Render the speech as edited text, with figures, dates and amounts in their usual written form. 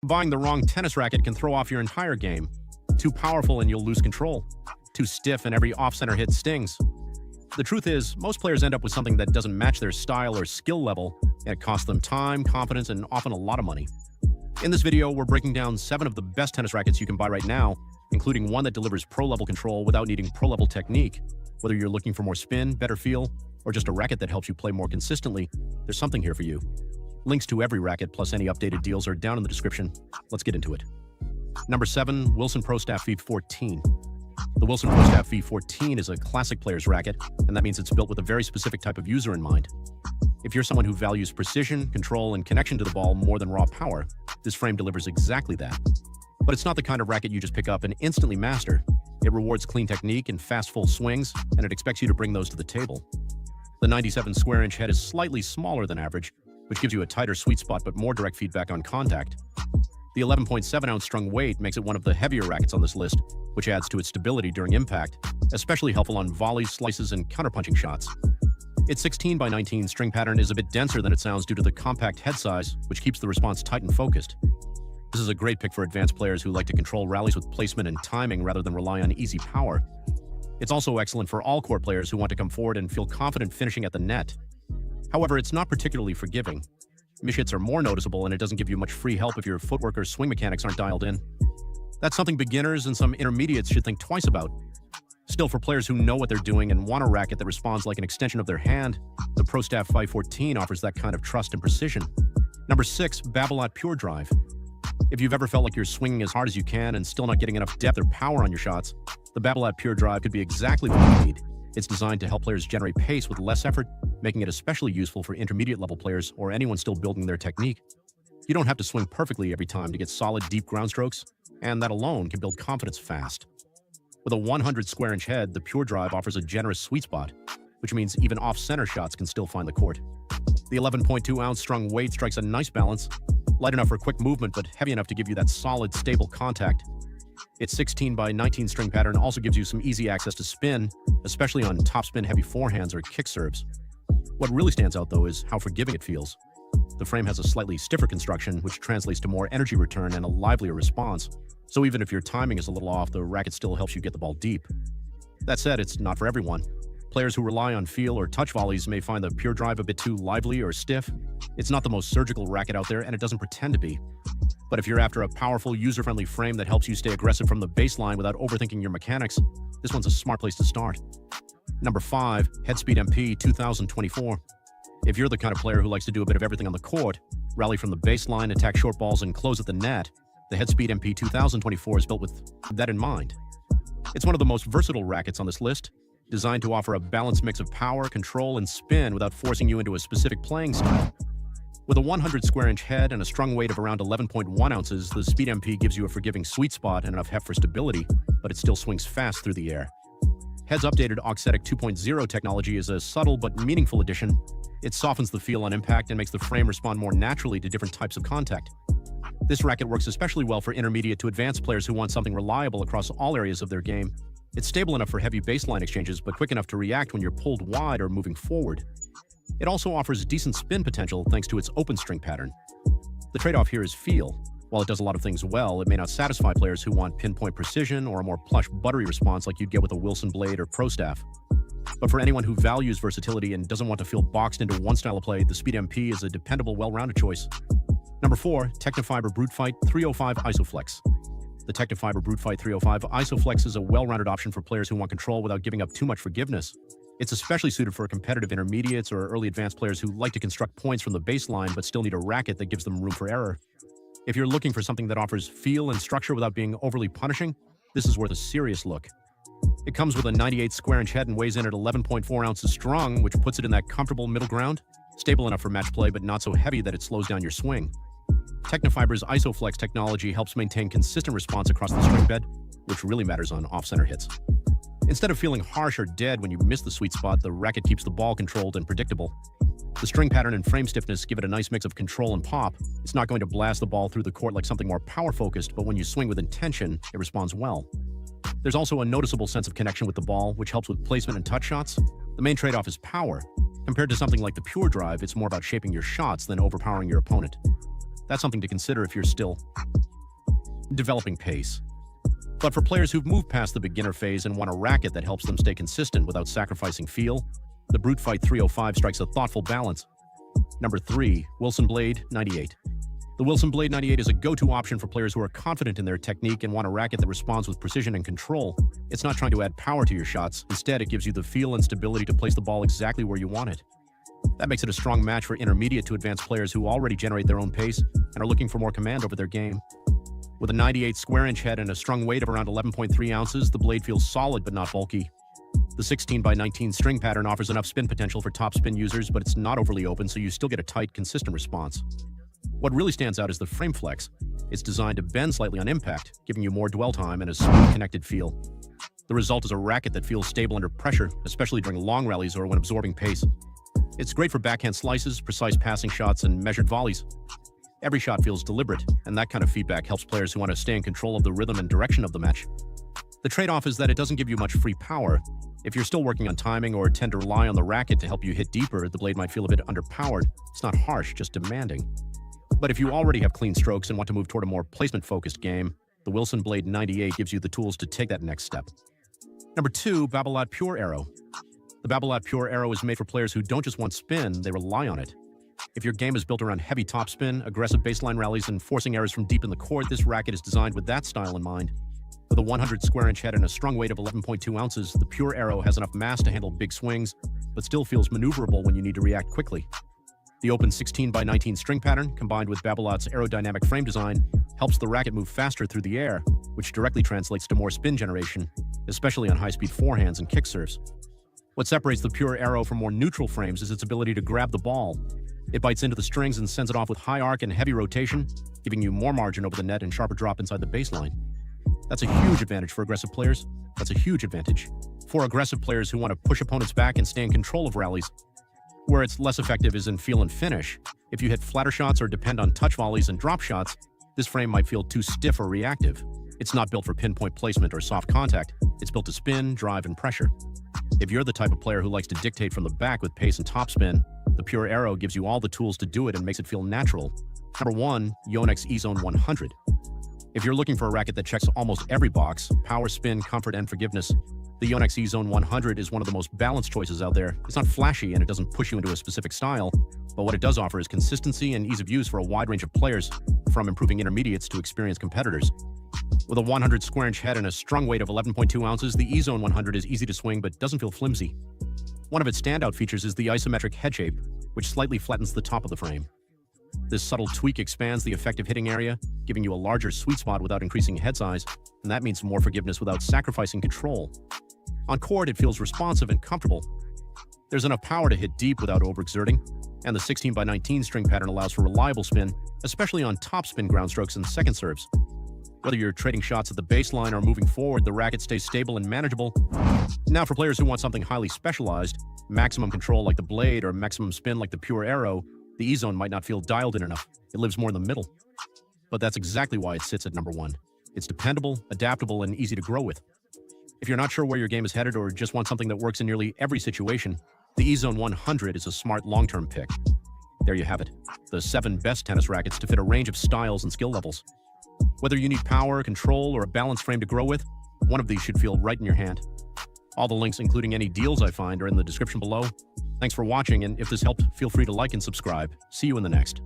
Buying the wrong tennis racket can throw off your entire game. Too powerful and you'll lose control. Too stiff and every off-center hit stings. The truth is, most players end up with something that doesn't match their style or skill level, and it costs them time, confidence, and often a lot of money. In this video, we're breaking down 7 of the best tennis rackets you can buy right now, including one that delivers pro-level control without needing pro-level technique. Whether you're looking for more spin, better feel, or just a racket that helps you play more consistently, there's something here for you. Links to every racket plus any updated deals are down in the description. Let's get into it. Number 7, Wilson Pro Staff V14. The Wilson Pro Staff V14 is a classic player's racket, and that means it's built with a very specific type of user in mind. If you're someone who values precision, control, and connection to the ball more than raw power, this frame delivers exactly that. But it's not the kind of racket you just pick up and instantly master. It rewards clean technique and fast full swings, and it expects you to bring those to the table. The 97 square inch head is slightly smaller than average, which gives you a tighter sweet spot but more direct feedback on contact. The 11.7 ounce strung weight makes it one of the heavier rackets on this list, which adds to its stability during impact, especially helpful on volleys, slices, and counterpunching shots. Its 16 by 19 string pattern is a bit denser than it sounds due to the compact head size, which keeps the response tight and focused. This is a great pick for advanced players who like to control rallies with placement and timing rather than rely on easy power. It's also excellent for all-court players who want to come forward and feel confident finishing at the net. However, it's not particularly forgiving. Mishits are more noticeable, and it doesn't give you much free help if your footwork or swing mechanics aren't dialed in. That's something beginners and some intermediates should think twice about. Still, for players who know what they're doing and want a racket that responds like an extension of their hand, the Pro Staff V14 offers that kind of trust and precision. Number 6, Babolat Pure Drive. If you've ever felt like you're swinging as hard as you can and still not getting enough depth or power on your shots, the Babolat Pure Drive could be exactly what you need. It's designed to help players generate pace with less effort, making it especially useful for intermediate-level players or anyone still building their technique. You don't have to swing perfectly every time to get solid, deep ground strokes, and that alone can build confidence fast. With a 100 square inch head, the Pure Drive offers a generous sweet spot, which means even off-center shots can still find the court. The 11.2 ounce strung weight strikes a nice balance, light enough for quick movement but heavy enough to give you that solid, stable contact. Its 16 by 19 string pattern also gives you some easy access to spin, especially on topspin heavy forehands or kick serves. What really stands out, though, is how forgiving it feels. The frame has a slightly stiffer construction, which translates to more energy return and a livelier response, so even if your timing is a little off, the racket still helps you get the ball deep. That said, it's not for everyone. Players who rely on feel or touch volleys may find the Pure Drive a bit too lively or stiff. It's not the most surgical racket out there, and it doesn't pretend to be. But if you're after a powerful, user-friendly frame that helps you stay aggressive from the baseline without overthinking your mechanics, this one's a smart place to start. Number 5, Headspeed MP 2024. If you're the kind of player who likes to do a bit of everything on the court, rally from the baseline, attack short balls, and close at the net, the Headspeed MP 2024 is built with that in mind. It's one of the most versatile rackets on this list, designed to offer a balanced mix of power, control, and spin without forcing you into a specific playing style. With a 100 square inch head and a strung weight of around 11.1 ounces, the Speed MP gives you a forgiving sweet spot and enough heft for stability, but it still swings fast through the air. Head's updated Auxetic 2.0 technology is a subtle but meaningful addition. It softens the feel on impact and makes the frame respond more naturally to different types of contact. This racket works especially well for intermediate to advanced players who want something reliable across all areas of their game. It's stable enough for heavy baseline exchanges, but quick enough to react when you're pulled wide or moving forward. It also offers decent spin potential thanks to its open string pattern. The trade-off here is feel. While it does a lot of things well, it may not satisfy players who want pinpoint precision or a more plush, buttery response like you'd get with a Wilson Blade or Pro Staff. But for anyone who values versatility and doesn't want to feel boxed into one style of play, the Speed MP is a dependable, well-rounded choice. Number 4, Technifiber Brute Fight 305 Isoflex. The Technifiber Brute Fight 305 Isoflex is a well-rounded option for players who want control without giving up too much forgiveness. It's especially suited for competitive intermediates or early advanced players who like to construct points from the baseline but still need a racket that gives them room for error. If you're looking for something that offers feel and structure without being overly punishing, this is worth a serious look. It comes with a 98 square inch head and weighs in at 11.4 ounces strung, which puts it in that comfortable middle ground, stable enough for match play but not so heavy that it slows down your swing. Technifiber's Isoflex technology helps maintain consistent response across the string bed, which really matters on off-center hits. Instead of feeling harsh or dead when you miss the sweet spot, the racket keeps the ball controlled and predictable. The string pattern and frame stiffness give it a nice mix of control and pop. It's not going to blast the ball through the court like something more power-focused, but when you swing with intention, it responds well. There's also a noticeable sense of connection with the ball, which helps with placement and touch shots. The main trade-off is power. Compared to something like the Pure Drive, it's more about shaping your shots than overpowering your opponent. That's something to consider if you're still developing pace. But for players who've moved past the beginner phase and want a racket that helps them stay consistent without sacrificing feel, the Brute Fight 305 strikes a thoughtful balance. Number 3. Wilson Blade 98. The Wilson Blade 98 is a go-to option for players who are confident in their technique and want a racket that responds with precision and control. It's not trying to add power to your shots. Instead, it gives you the feel and stability to place the ball exactly where you want it. That makes it a strong match for intermediate to advanced players who already generate their own pace and are looking for more command over their game. With a 98 square-inch head and a strung weight of around 11.3 ounces, the blade feels solid but not bulky. The 16x19 string pattern offers enough spin potential for top spin users, but it's not overly open, so you still get a tight, consistent response. What really stands out is the frame flex. It's designed to bend slightly on impact, giving you more dwell time and a smooth, connected feel. The result is a racket that feels stable under pressure, especially during long rallies or when absorbing pace. It's great for backhand slices, precise passing shots, and measured volleys. Every shot feels deliberate, and that kind of feedback helps players who want to stay in control of the rhythm and direction of the match. The trade-off is that it doesn't give you much free power. If you're still working on timing or tend to rely on the racket to help you hit deeper, the blade might feel a bit underpowered. It's not harsh, just demanding. But if you already have clean strokes and want to move toward a more placement-focused game, the Wilson Blade 98 gives you the tools to take that next step. Number 2, Babolat Pure Arrow. The Babolat Pure Arrow is made for players who don't just want spin, they rely on it. If your game is built around heavy topspin, aggressive baseline rallies, and forcing errors from deep in the court, this racket is designed with that style in mind. With a 100 square-inch head and a strung weight of 11.2 ounces, the Pure Arrow has enough mass to handle big swings, but still feels maneuverable when you need to react quickly. The open 16x19 string pattern, combined with Babolat's aerodynamic frame design, helps the racket move faster through the air, which directly translates to more spin generation, especially on high-speed forehands and kick serves. What separates the Pure Arrow from more neutral frames is its ability to grab the ball. It bites into the strings and sends it off with high arc and heavy rotation, giving you more margin over the net and sharper drop inside the baseline. That's a huge advantage for aggressive players. That's a huge advantage for aggressive players who want to push opponents back and stay in control of rallies. Where it's less effective is in feel and finish. If you hit flatter shots or depend on touch volleys and drop shots, this frame might feel too stiff or reactive. It's not built for pinpoint placement or soft contact. It's built to spin, drive, and pressure. If you're the type of player who likes to dictate from the back with pace and topspin, the Pure Arrow gives you all the tools to do it and makes it feel natural. Number 1, Yonex E-Zone 100. If you're looking for a racket that checks almost every box, power, spin, comfort, and forgiveness, the Yonex E-Zone 100 is one of the most balanced choices out there. It's not flashy and it doesn't push you into a specific style, but what it does offer is consistency and ease of use for a wide range of players, from improving intermediates to experienced competitors. With a 100 square-inch head and a strung weight of 11.2 ounces, the E-Zone 100 is easy to swing but doesn't feel flimsy. One of its standout features is the isometric head shape, which slightly flattens the top of the frame. This subtle tweak expands the effective hitting area, giving you a larger sweet spot without increasing head size, and that means more forgiveness without sacrificing control. On court, it feels responsive and comfortable. There's enough power to hit deep without overexerting, and the 16x19 string pattern allows for reliable spin, especially on topspin ground strokes and second serves. Whether you're trading shots at the baseline or moving forward, the racket stays stable and manageable. Now, for players who want something highly specialized, maximum control like the blade or maximum spin like the Pure Arrow, the E-Zone might not feel dialed in enough. It lives more in the middle. But that's exactly why it sits at number 1. It's dependable, adaptable, and easy to grow with. If you're not sure where your game is headed or just want something that works in nearly every situation, the E-Zone 100 is a smart long-term pick. There you have it, the 7 best tennis rackets to fit a range of styles and skill levels. Whether you need power, control, or a balanced frame to grow with, one of these should feel right in your hand. All the links, including any deals I find, are in the description below. Thanks for watching, and if this helped, feel free to like and subscribe. See you in the next.